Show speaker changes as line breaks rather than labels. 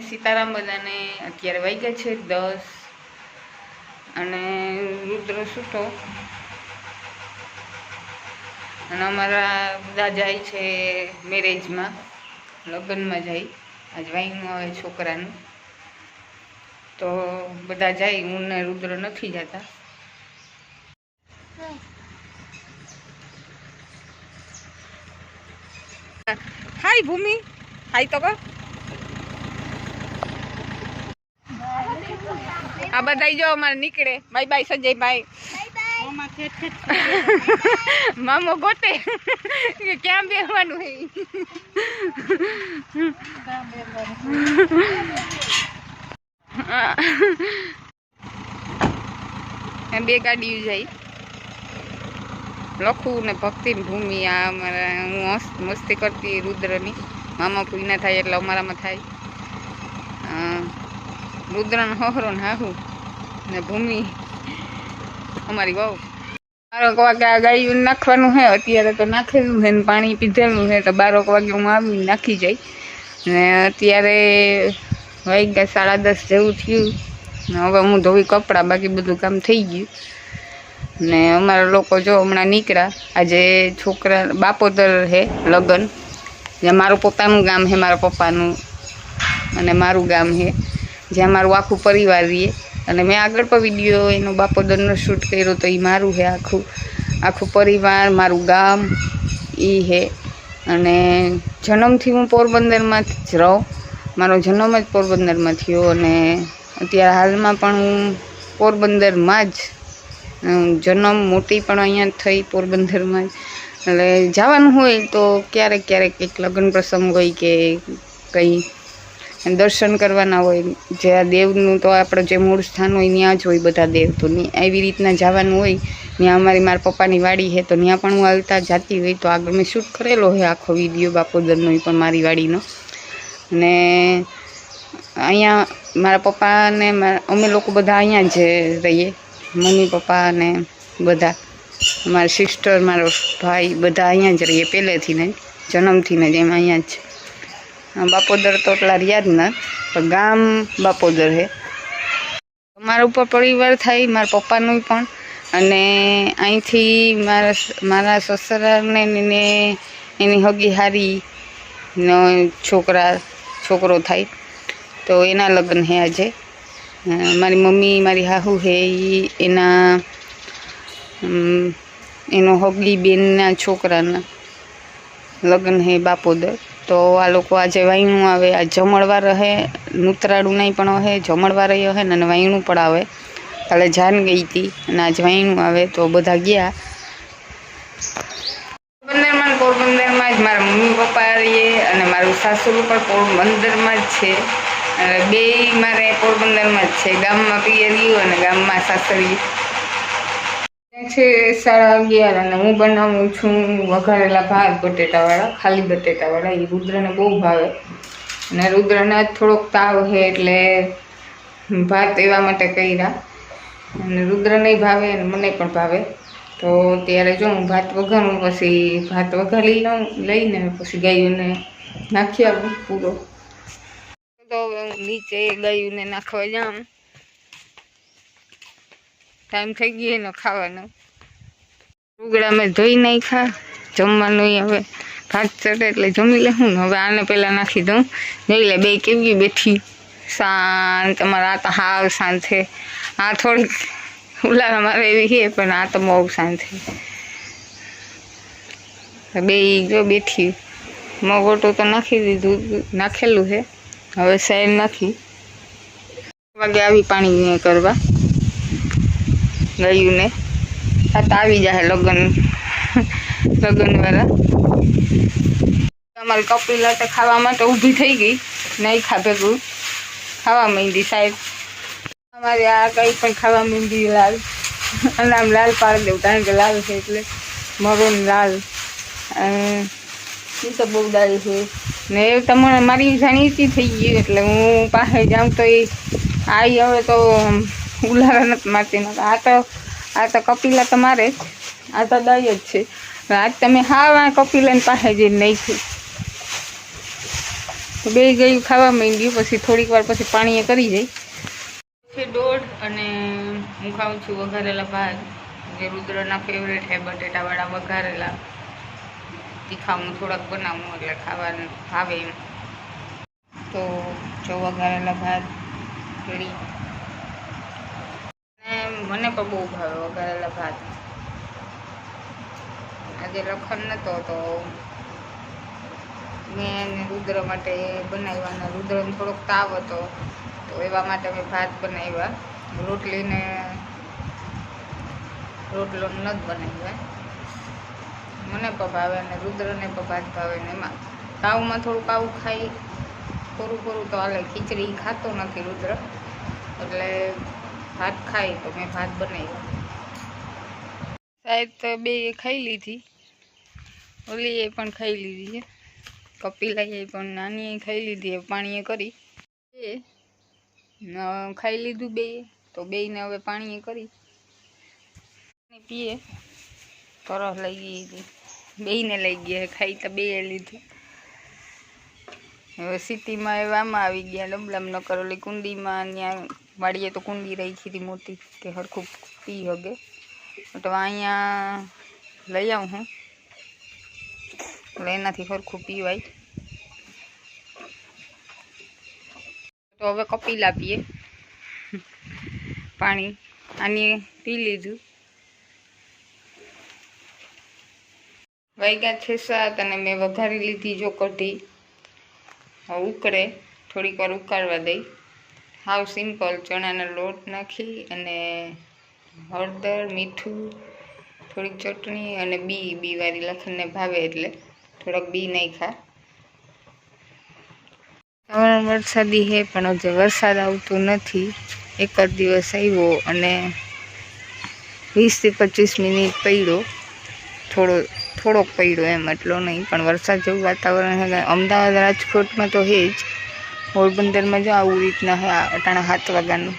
સીતારામ બધાને અત્યારે વાગ્યા છે 10 અને રુદ્ર સૂતો અને અમારા બધા જાય છે મેરેજમાં, લગ્નમાં જાય. આજ વાઈનું આવે છોકરાનું, તો બધા જાય. હું ને રુદ્ર નથી જતા. હાય ભૂમિ, હાય તો કહો. આ બધા જો અમારે નીકળે. બાય બાય સંજયભાઈ. મામો ગોતે કે ક્યાં બેસવાનું હે. બે ગાડી જાય, લખું ને ભક્તિ ભૂમિ. આ અમારા હું મસ્તી કરતી રુદ્રની. મામા પૂરી થાય એટલે અમારામાં થાય. રુદ્રનો હોહરો ને હાહુ ને ભૂમિ અમારી બહુ. 12 વાગે ગાયું નાખવાનું છે. અત્યારે તો નાખેલું છે ને પાણી પીધેલું છે, તો 12 વાગે હું આવી નાખી જાય. ને અત્યારે વાગ્યા 10:30 જેવું થયું ને હવે હું ધોવી કપડાં, બાકી બધું કામ થઈ ગયું. ને અમારા લોકો જો હમણાં નીકળ્યા. આજે છોકરા બાપોદર છે લગ્ન, જ્યાં મારું પોતાનું ગામ છે, મારા પપ્પાનું અને મારું ગામ છે, જ્યાં મારું આખું પરિવાર રહીએ. અને મેં આગળ પણ વિડીયો એનો બાપોદરનો શૂટ કર્યો, તો એ મારું છે આખું પરિવાર, મારું ગામ એ છે. અને જન્મથી હું પોરબંદરમાં જ રહું. મારો જન્મ જ પોરબંદરમાં થયો અને અત્યારે હાલમાં પણ હું પોરબંદરમાં જ જન્મ, મોટી પણ અહીંયા થઈ પોરબંદરમાં જ. એટલે જવાનું હોય તો ક્યારેક કંઈક લગ્ન પ્રસંગ હોય કે કંઈ દર્શન કરવાના હોય, જે આ દેવનું તો આપણે જે મૂળ સ્થાન હોય ત્યાં જ હોય બધા દેવ. તો એવી રીતના જવાનું હોય. ત્યાં મારા પપ્પાની વાડી છે, તો ત્યાં પણ હું આવતા જતી હોય. તો આગળ મેં શૂટ કરેલો છે આખો વિડીયો બાપોદરનો, એ પણ મારી વાડીનો. અને અહીંયા મારા પપ્પા ને અમે લોકો બધા અહીંયા જ રહીએ, મમ્મી પપ્પા અને બધા. મારા સિસ્ટર, મારો ભાઈ બધા અહીંયા જ રહીએ પહેલેથી ને, જન્મથી ને જ એમ અહીંયા જ. બાપોદર તો એટલા રહ્યા જ ના, પણ ગામ બાપોદર છે. મારા ઉપર પરિવાર થાય, મારા પપ્પાનું પણ. અને અહીંથી મારા સસરાને ને એની હગી હારીનો છોકરો થાય, તો એના લગ્ન છે આજે. મારી મમ્મી, મારી હાહુ છે એનો હગી બેનના છોકરાના લગ્ન છે બાપોદર. તો આ લોકો આજે વાઈનું આવે. આ જમણવાર રહે, નૂતરાળું નહીં પણ હે, જમણવાર રહે ને વાઈનું પણ આવે. કાલે જાન ગઈ હતી અને આજ વાઈનું આવે, તો બધા ગયા. પોરબંદરમાં જ મારા મમ્મી પપ્પા રહીએ અને મારું સાસરું પણ પોરબંદરમાં જ છે. બે મારે પોરબંદરમાં જ છે, ગામમાં પિયરિયું અને ગામમાં સાસરી છે. 11:30 અને હું બનાવું છું વઘારેલા ભાત બટેટાવાળા, ખાલી બટેટાવાળા. એ રુદ્રને બહુ ભાવે અને રુદ્રને થોડોક તાવ છે એટલે ભાત એવા માટે કર્યા. અને રુદ્ર નહીં ભાવે અને મને પણ ભાવે. તો ત્યારે જો હું ભાત વઘારું, પછી ભાત વઘારી લઈને પછી ગાયોને નાખી આવું પૂરો. તો નીચે ગાયોને નાખવા જાઉં, ટાઈમ થઈ ગયો એનો ખાવાનો. ઉગડા મેં ધોઈ નાખ્યા, જમવાનું હવે ભાત ચડે એટલે જમી લે. હું હવે આને પહેલાં નાખી દઉં. જોઈ લે બે કેવી બેઠી શાંત. અમારા આ તો હાવ શાંત છે. આ થોડીક ઉલારા મારે એવી છે, પણ આ તો બહુ શાંત છે. બે જો બેઠી. મગોટું તો નાખી દીધું, નાખેલું છે. હવે સાઈડ નાખી વાગે આવી પાણી કરવા ગયું ને. આ તો આવી જાય લગ્નવાળા. અમારી કપિલા તો ખાવા માટે ઊભી થઈ ગઈ, નહીં ભેગું ખાવા માંડી સાહેબ. અમારે આ કંઈ પણ ખાવા માંડી લાલ. અને આમ લાલ પાડી દેવું, કારણ કે લાલ છે એટલે મરૂન લાલ. એ તો બહુ દાળી છે ને. એ તમને મારી જાણીતી થઈ ગઈ એટલે હું પાસે જાઉં તો એ આવી. હવે તો ઉલારા નથી મારતી. આ તો કપિલા તો મારે જ, આ તો દઈ જ છે. આજ તમે હા કપિલાની પાસે જઈને નાખ્યું. બે ગયું ખાવા માંડ્યું, પછી થોડીક વાર પછી પાણીએ કરી જાય છે 1:30 અને હું ખાઉં છું વઘારેલા ભાત, જે રુદ્રના ફેવરેટ છે, બટેટાવાળા વઘારેલા. તીખા હું થોડાક બનાવું એટલે ખાવાનું ભાવે એમ. તો જો વઘારેલા ભાત રેડી. અને મને પણ બહુ ભાવે વઘારેલા ભાત. આજે લખન નહોતો તો મેં રુદ્ર માટે બનાવ્યા. રુદ્રને થોડોક તાવ હતો તો એવા માટે મેં ભાત બનાવ્યા. રોટલો નથી બનાવ્યા. મને પણ ભાવે અને રુદ્રને પણ ભાત ભાવે. ને એમાં તાવમાં થોડુંક આવું ખાઈ થોડું તો હાલે. ખીચડી ખાતો નથી રુદ્ર, એટલે ભાત ખાઈ તો મેં ભાત બનાવ્યા. સાહેબ તો બે ખાઈ લીધી, ઓલીએ પણ ખાઈ લીધી છે, કપિલાએ પણ નાનીએ ખાઈ લીધી. પાણીએ કરી ખાઈ લીધું બે, તો બેયને હવે પાણીએ કરી પીએ. તરસ લઈ ગઈ હતી, બેયને લઈ ગયા ખાઈ તો બે લીધું. હવે સિટીમાં હવે આમાં આવી ગયા ડબલામાં. ન કરો ઓલી કુંડીમાં, ત્યાં વાડીએ તો કુંડી રાખી હતી મોટી કે હરખું પી હગે. તો અહીંયા લઈ આવું હું, એટલે એનાથી હરખું પીવાય. તો હવે કપિલા પીએ પાણી. આની પી લીધું. વાગ્યા 6-7 અને મેં વઘારી લીધી જો કઢી. ઉકળે થોડીક વાર ઉકાળવા દઈ. હાવ સિમ્પલ ચણાનો લોટ નાખી અને હળદર, મીઠું, થોડીક ચટણી અને બી વાળી લખનને ભાવે એટલે થોડાક બી નાખ્યા. વરસાદી હે પણ હજુ વરસાદ આવતો નથી. એક જ દિવસ આવ્યો અને 20 થી 25 મિનિટ પડ્યો. થોડોક પડ્યો એમ, એટલો નહીં, પણ વરસાદ જેવું વાતાવરણ છે. અમદાવાદ રાજકોટમાં તો હે જ. પોરબંદરમાં જો આવું રીતના હે અટાણા 7 વાગ્યાનું.